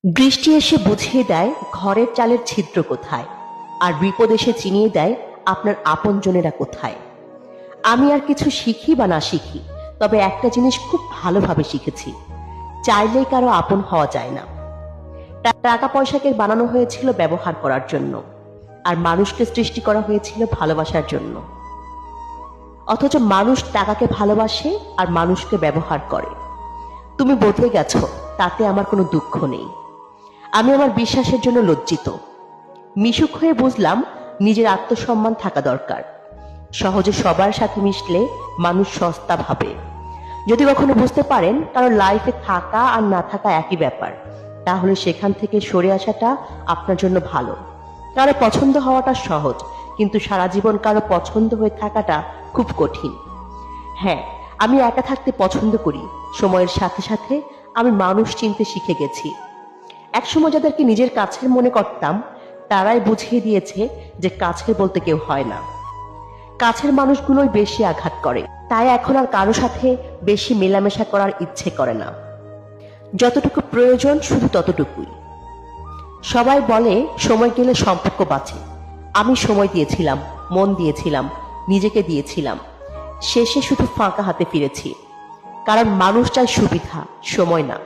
বৃষ্টি এসে বুঝিয়ে দেয় ঘরের চালের ছিদ্র কোথায়, আর বিপদ এসে চিনিয়ে দেয় আপনার আপনজনেরা কোথায়। আমি আর কিছু শিখি বা না শিখি, তবে একটা জিনিস খুব ভালোভাবে শিখেছি, চাইলেই কারো আপন হওয়া যায় না। টাকা পয়সাকে বানানো হয়েছিল ব্যবহার করার জন্য, আর মানুষকে সৃষ্টি করা হয়েছিল ভালোবাসার জন্য। অথচ মানুষ টাকাকে ভালোবাসে আর মানুষকে ব্যবহার করে। তুমি বদলে গেছো, তাতে আমার কোনো দুঃখ নেই। আমি আমার বিশ্বাসের জন্য লজ্জিত। মিশুক হয়ে বুঝলাম নিজের আত্মসম্মান থাকা দরকার। সহজে সবার সাথে মিশলে মানুষ সস্তা ভাবে। যদি কখনো বুঝতে পারেন কারো লাইফে থাকা আর না থাকা একই ব্যাপার, তাহলে সেখান থেকে সরে আসাটা আপনার জন্য ভালো। কারো পছন্দ হওয়াটা সহজ, কিন্তু সারা জীবন কারো পছন্দ হয়ে থাকাটা খুব কঠিন। হ্যাঁ, আমি একা থাকতে পছন্দ করি। সময়ের সাথে সাথে আমি মানুষ চিনতে শিখে গেছি। একসময় যাদেরকে নিজের কাছের মনে করতাম, তারাই বুঝিয়ে দিয়েছে যে কাছের বলতে কেউ হয় না। কাছের মানুষগুলোই বেশি আঘাত করে, তাই এখন আর কারো সাথে বেশি মেলামেশা করার ইচ্ছে করে না। যতটুকু প্রয়োজন শুধু ততটুকুই। সবাই বলে সময় গেলে সম্পর্ক বাঁচে। আমি সময় দিয়েছিলাম, মন দিয়েছিলাম, নিজেকে দিয়েছিলাম। শেষে শুধু ফাঁকা হাতে ফিরেছি। কারণ মানুষ চায় সুবিধা, সময় না।